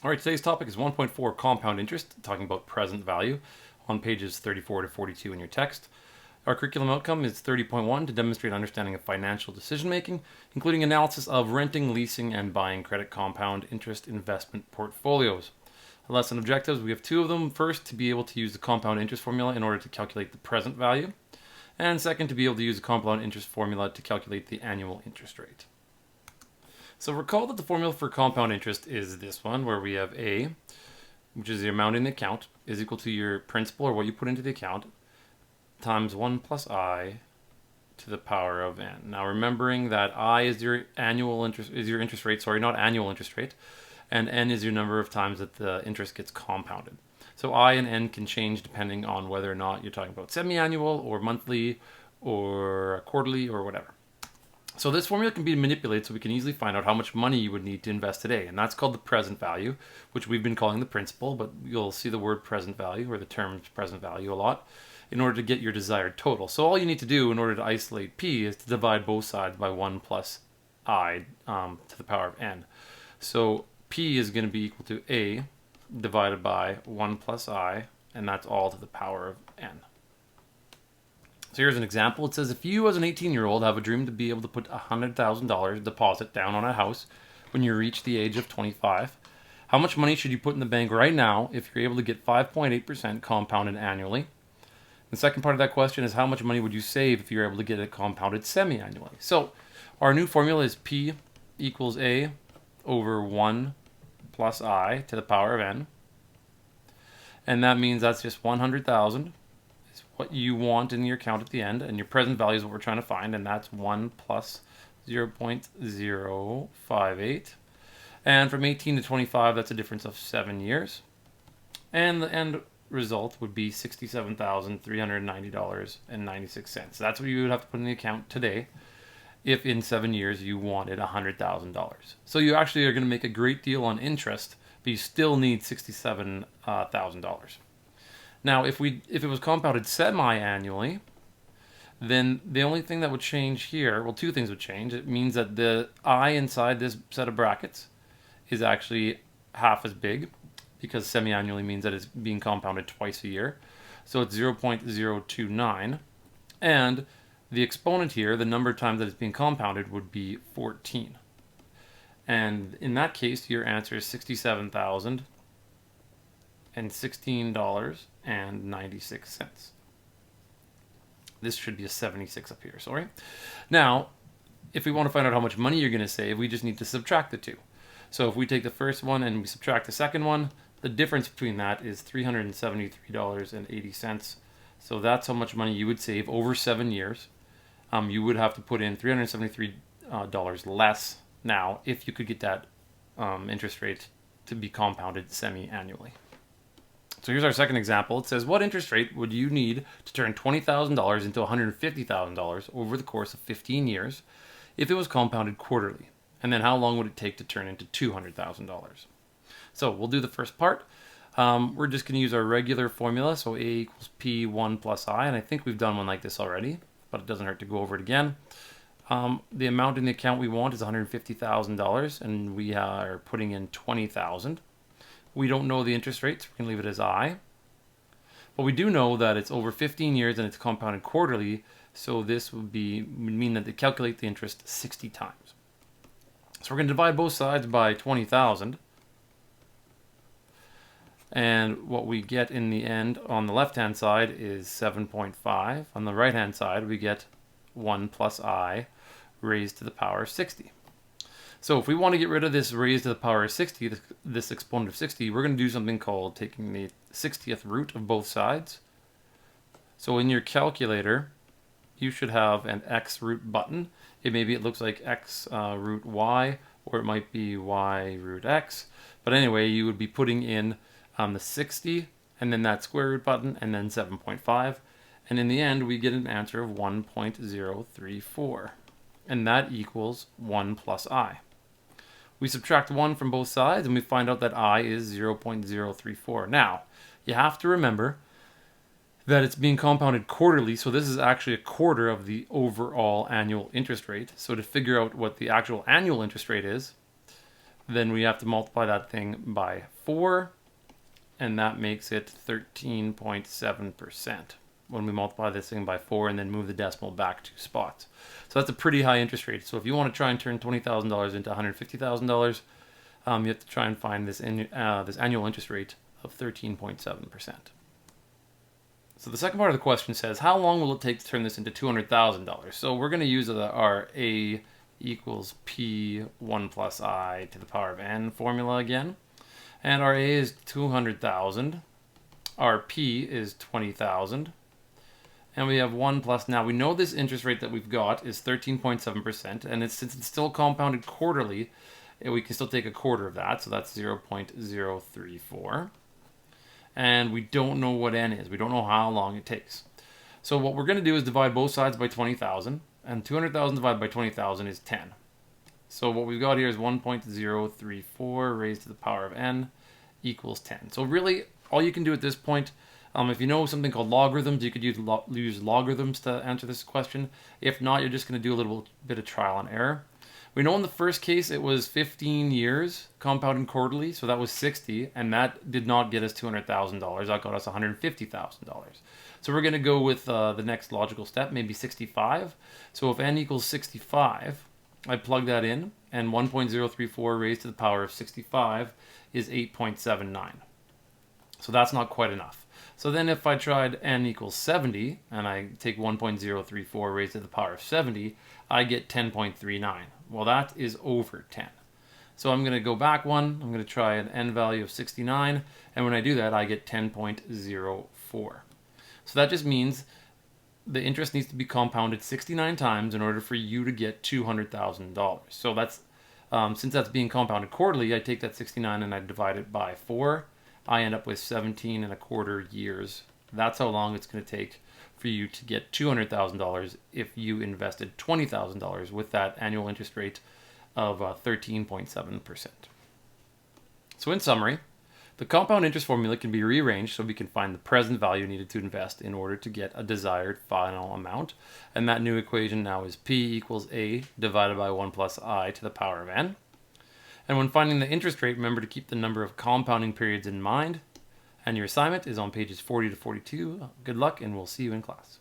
All right, today's topic is 1.4 compound interest, talking about present value on pages 34 to 42 in your text. Our curriculum outcome is 30.1 to demonstrate understanding of financial decision making, including analysis of renting, leasing, and buying credit compound interest investment portfolios. Lesson objectives, we have two of them. First, to be able to use the compound interest formula in order to calculate the present value. And second, to be able to use the compound interest formula to calculate the annual interest rate. So recall that the formula for compound interest is this one, where we have A, which is the amount in the account, is equal to your principal, or what you put into the account, times 1 plus I to the power of n. Now remembering that I is your interest rate, sorry, not annual interest rate, and n is your number of times that the interest gets compounded. So I and n can change depending on whether or not you're talking about semi-annual or monthly or quarterly or whatever. So this formula can be manipulated so we can easily find out how much money you would need to invest today. And that's called the present value, which we've been calling the principal, but you'll see the word present value or the term present value a lot in order to get your desired total. So all you need to do in order to isolate P is to divide both sides by 1 plus I to the power of n. So P is going to be equal to A divided by 1 plus I, and that's all to the power of n. So here's an example. It says if you as an 18-year-old have a dream to be able to put $100,000 deposit down on a house when you reach the age of 25, how much money should you put in the bank right now if you're able to get 5.8% compounded annually? The second part of that question is how much money would you save if you're able to get it compounded semi-annually? So our new formula is P equals A over 1 plus I to the power of n. And that means that's just 100,000 is what you want in your account at the end, and your present value is what we're trying to find, and that's 1 plus 0.058. And from 18 to 25, that's a difference of 7 years. And the end result would be $67,390.96. That's what you would have to put in the account today if in 7 years you wanted $100,000. So you actually are going to make a great deal on interest, but you still need $67,000. Now, if it was compounded semi-annually, then the only thing that would change here, well, two things would change. It means that the I inside this set of brackets is actually half as big, because semi-annually means that it's being compounded twice a year. So it's 0.029. And the exponent here, the number of times that it's being compounded, would be 14. And in that case, your answer is $67,016.96. This should be a 76 up here, sorry. Now, if we want to find out how much money you're going to save, we just need to subtract the two. So if we take the first one and we subtract the second one, the difference between that is $373.80. So that's how much money you would save over 7 years. You would have to put in $373 less now if you could get that interest rate to be compounded semi-annually. So here's our second example. It says, what interest rate would you need to turn $20,000 into $150,000 over the course of 15 years if it was compounded quarterly? And then how long would it take to turn into $200,000? So we'll do the first part. We're just going to use our regular formula. So A equals P1 plus I. And I think we've done one like this already, but it doesn't hurt to go over it again. The amount in the account we want is $150,000, and we are putting in $20,000. We don't know the interest rate, so we can leave it as I. But we do know that it's over 15 years and it's compounded quarterly, so this would mean that they calculate the interest 60 times. So we're going to divide both sides by 20,000. And what we get in the end on the left-hand side is 7.5. On the right-hand side, we get 1 plus I raised to the power of 60. So if we want to get rid of this raised to the power of 60, this exponent of 60, we're going to do something called taking the 60th root of both sides. So in your calculator, you should have an x root button. It looks like x root y, or it might be y root x. But anyway, you would be putting in the 60, and then that square root button, and then 7.5. And in the end, we get an answer of 1.034. And that equals 1 plus I. We subtract 1 from both sides, and we find out that I is 0.034. Now, you have to remember that it's being compounded quarterly, so this is actually a quarter of the overall annual interest rate. So to figure out what the actual annual interest rate is, Then we have to multiply that thing by 4, and that makes it 13.7% when we multiply this thing by 4 and then move the decimal back 2 spots. So that's a pretty high interest rate. So if you want to try and turn $20,000 into $150,000, you have to try and find this annual interest rate of 13.7%. So the second part of the question says, how long will it take to turn this into $200,000? So we're going to use our A equals P1 plus I to the power of N formula again. And our A is 200,000. Our P is 20,000. And we have 1 plus, now we know this interest rate that we've got is 13.7%. And since it's still compounded quarterly, we can still take a quarter of that. So that's 0.034. And we don't know what N is. We don't know how long it takes. So what we're going to do is divide both sides by 20,000. And 200,000 divided by 20,000 is 10. So what we've got here is 1.034 raised to the power of N equals 10. So really, all you can do at this point, if you know something called logarithms, you could use logarithms to answer this question. If not, you're just going to do a little bit of trial and error. We know in the first case it was 15 years compounding quarterly, so that was 60, and that did not get us $200,000. That got us $150,000. So we're going to go with the next logical step, maybe 65. So if n equals 65, I plug that in, and 1.034 raised to the power of 65 is 8.79. So that's not quite enough. So then if I tried n equals 70, and I take 1.034 raised to the power of 70, I get 10.39. Well, that is over 10. So I'm going to go back one. I'm going to try an n value of 69. And when I do that, I get 10.04. So that just means the interest needs to be compounded 69 times in order for you to get $200,000. So that's since that's being compounded quarterly, I take that 69 and I divide it by 4. I end up with 17 and a quarter years. That's how long it's going to take for you to get $200,000 if you invested $20,000 with that annual interest rate of 13.7%. So in summary, the compound interest formula can be rearranged so we can find the present value needed to invest in order to get a desired final amount. And that new equation now is P equals A divided by 1 plus I to the power of N. And when finding the interest rate, remember to keep the number of compounding periods in mind. And your assignment is on pages 40 to 42. Good luck, and we'll see you in class.